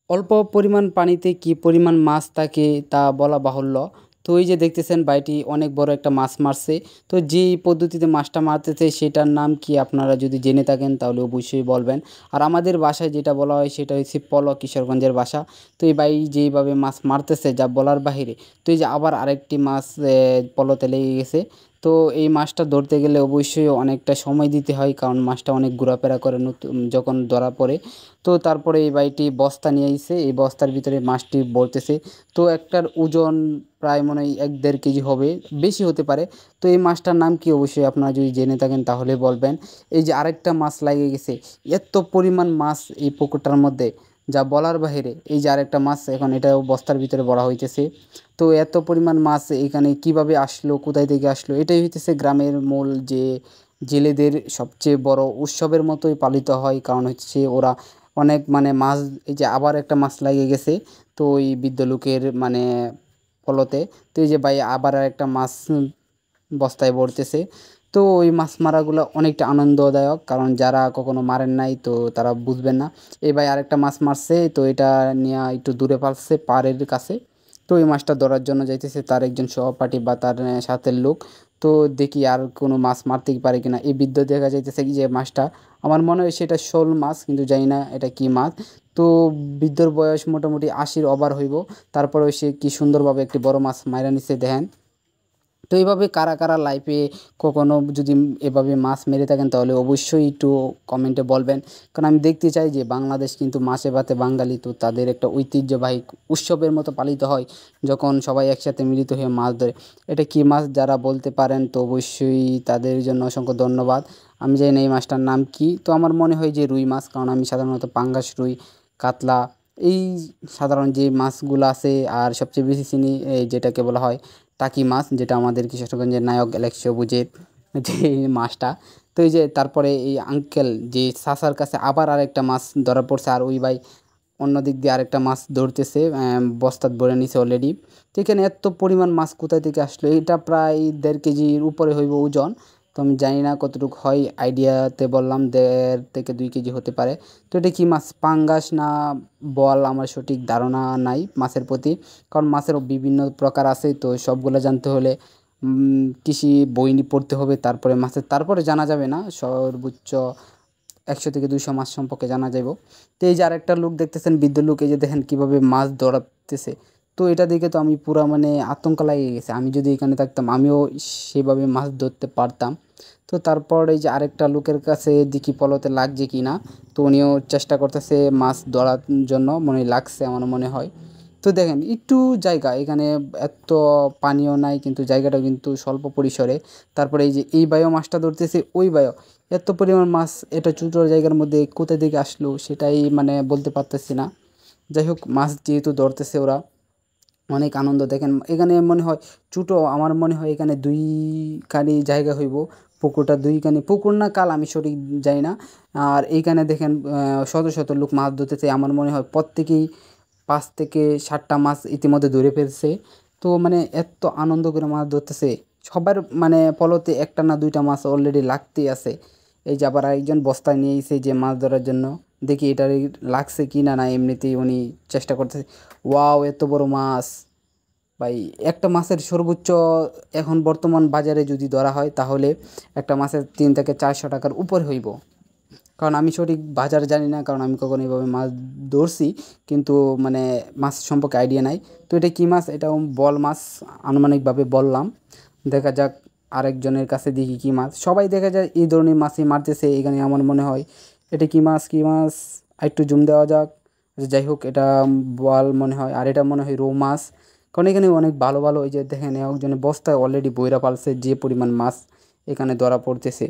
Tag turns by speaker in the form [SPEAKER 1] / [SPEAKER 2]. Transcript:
[SPEAKER 1] অল্প পরিমাণ পানিতে কি পরিমাণ মাছ থাকে তা বলা বাহুল্য। তো এই যে দেখতেছেন ভাইটি অনেক বড় একটা মাছ মারছে। তো যেই পদ্ধতিতে মাছটা মারতেছে সেটার নাম কি আপনারা যদি জেনে থাকেন তাহলে অবশ্যই বলবেন। আর আমাদের বাসায় যেটা বলা হয় সেটা হচ্ছে কিশোরগঞ্জের ভাষা। তো এই ভাই যেইভাবে মাছ মারতেছে যা বলার বাহিরে। তো এই যে আবার আরেকটি মাছ পলোতে লেগে গেছে। তো এই মাছটা ধরতে গেলে অবশ্যই অনেকটা সময় দিতে হয়, কারণ মাছটা অনেক ঘোরাফেরা করে নতুন যখন ধরা পড়ে। তো তারপরে এই ভাইটি বস্তা নিয়ে আইছে, এই বস্তার ভিতরে মাছটি ভরতেছে। তো একটার ওজন প্রায় মনে হয় ১-১.৫ কেজি হবে, বেশি হতে পারে। তো এই মাছটার নাম কি অবশ্যই আপনারা যদি জেনে থাকেন তাহলে বলবেন। এই যে আরেকটা মাছ লাগে গেছে, এত পরিমাণ মাছ এই পুকুরটার মধ্যে যা বলার বাহিরে। এই যে আরেকটা মাছ এখন এটাও বস্তার ভিতরে ভরা হইতেছে। তো এত পরিমাণ মাছ এখানে কিভাবে আসলো, কোথায় থেকে আসলো, এটাই হইতেছে গ্রামের মূল যে জেলেদের সবচেয়ে বড় উৎসবের মতোই পালিত হয়। কারণ হচ্ছে ওরা অনেক মানে মাছ, এই যে আবার একটা মাছ লাগে গেছে। তো ওই বৃদ্ধ লোকের মানে ফলতে। তো এই যে ভাই আবার আরেকটা মাছ বস্তায় ভরতেছে। তো ওই মাছ মারাগুলো অনেকটা আনন্দদায়ক, কারণ যারা কখনো মারেন নাই তো তারা বুঝবেন না। এই ভাই আরেকটা মাছ মারছে, তো এটা নিয়ে একটু দূরে পালছে পাড়ের কাছে। তো ওই মাছটা ধরার জন্য যাইতেছে তার একজন সহপাঠী বা তার সাথের লোক। তো দেখি আর কোনো মাছ মারতে পারে কিনা। এই বৃদ্ধ দেখা যাইতেছে কি যে মাছটা, আমার মনে হয় সেটা শোল মাছ, কিন্তু জানি না এটা কি মাছ। তো বৃদ্ধর বয়স মোটামুটি ৮০-র ওভার হইব। তারপরেও সে কি সুন্দরভাবে একটি বড় মাছ মাইরা নিছে দেখেন। তো এইভাবে কারা কারা লাইফে কখনো যদি এভাবে মাছ মেরে থাকেন তাহলে অবশ্যই একটু কমেন্টে বলবেন। কারণ আমি দেখতে চাই যে বাংলাদেশ কিন্তু মাছে ভাতে বাঙালি, তো তাদের একটা ঐতিহ্যবাহী উৎসবের মতো পালিত হয় যখন সবাই একসাথে মিলিত হয়ে মাছ ধরে। এটা কী মাছ যারা বলতে পারেন তো অবশ্যই তাদের জন্য অসংখ্য ধন্যবাদ। আমি জানি না এই মাছটার নাম কি। তো আমার মনে হয় যে রুই মাছ, কারণ আমি সাধারণত পাঙ্গাস রুই, কাতলা, এই সাধারণ যে মাছগুলো আছে। আর সবচেয়ে বেশি চিনি এই যেটাকে বলা হয় টাকি মাছ, যেটা আমাদের কিশোরগঞ্জের নায়ক গ্যালাক্সি সবুজের যে মাছটা। তো এই যে তারপরে এই আঙ্কেল যে চাচার কাছে আবার আরেকটা মাছ ধরা পড়ছে, আর ওই ভাই অন্য দিক দিয়ে আরেকটা মাছ ধরতেছে, বস্তাত ভরে নিছে অলরেডি। তো এখানে এত পরিমাণ মাছ কোথা থেকে আসলো, এটা প্রায় ১.৫ কেজির উপরে হইব ওজন। তো আমি জানি না কতটুকু হয়, আইডিয়াতে বললাম ১.৫ থেকে ২ কেজি হতে পারে। তো এটা কি মাছ, পাঙ্গাস না বল, আমার সঠিক ধারণা নাই মাছের প্রতি। কারণ মাছেরও বিভিন্ন প্রকার আছে, তো সবগুলো জানতে হলে কৃষি বই পড়তে হবে, তারপরে মাছের তারপরে জানা যাবে না সর্বোচ্চ ১০০ থেকে ২০০ মাছ সম্পর্কে জানা যাইব। তো এই যে আরেকটা লোক দেখতেছেন, বৃদ্ধ লোক, এই যে দেখেন কীভাবে মাছ ধরাতেছে। তো এটা দেখে তো আমি পুরা মানে আতঙ্ক লাগিয়ে গেছে। আমি যদি এখানে থাকতাম আমিও সেভাবে মাছ ধরতে পারতাম। তো তারপর এই যে আরেকটা লোকের কাছে দেখি পলতে লাগছে কি না। তো উনিও চেষ্টা করতেছে মাছ ধরার জন্য, মনে হয় লাগছে আমার মনে হয়। তো দেখেন একটু জায়গা এখানে, এত পানিও নাই কিন্তু জায়গাটাও কিন্তু স্বল্প পরিসরে। তারপরে এই যে এই বায়ো মাছটা ধরতেছে, ওই বায়ো এত পরিমাণ মাছ এটা ছোটো জায়গার মধ্যে কোথা থেকে আসলো সেটাই মানে বলতে পারতেছি না। যাই হোক, মাছ যেহেতু ধরতেছে ওরা, অনেক আনন্দ। দেখেন এখানে মনে হয় ছোটো, আমার মনে হয় এখানে দুইখানি জায়গা হইব। পুকুরটা দুইখানি পুকুর না কাল আমি সঠিক জানি না। আর এইখানে দেখেন শত শত লোক মাছ ধরতেছে, আমার মনে হয় প্রত্যেকেই ৫ থেকে ৭টা মাছ ইতিমধ্যে ধরে ফেলছে। তো মানে এত আনন্দ করে মাছ ধরতেছে সবার, মানে পলতে একটা না দুইটা মাছ অলরেডি লাগতেই আছে। এই যে আবার আরেকজন বস্তায় নিয়ে এসে যে মাছ ধরার জন্য, দেখি এটার লাগছে কি না, না এমনিতেই উনি চেষ্টা করতেছে। ওয়াও, এত বড় মাছ! ভাই একটা মাছের সর্বোচ্চ এখন বর্তমান বাজারে যদি ধরা হয় তাহলে একটা মাছের ৩ থেকে ৪০০ টাকার উপর হইব। কারণ আমি সঠিক বাজার জানি না, কারণ আমি কখনো এভাবে মাছ ধরছি কিন্তু মানে মাছ সম্পর্কে আইডিয়া নাই। তো এটা কী মাছ, এটা বল মাছ আনুমানিকভাবে বললাম। দেখা যাক আরেকজনের কাছে দেখি কী মাছ। সবাই দেখা যায় এই ধরনের মাছই মারতেছে এখানে, আমার মনে হয়। এটা কী মাছ, কী মাছ, আরেকটু জুম দেওয়া যাক। আচ্ছা যাই হোক, এটা বোয়াল মনে হয়, আর এটা মনে হয় রৌ মাছ। কারণ এখানে অনেক ভালো ভালো, এই যে দেখেন একজনের বস্তায় অলরেডি বইরা পালছে যে পরিমাণ মাছ এখানে ধরা পড়তেছে।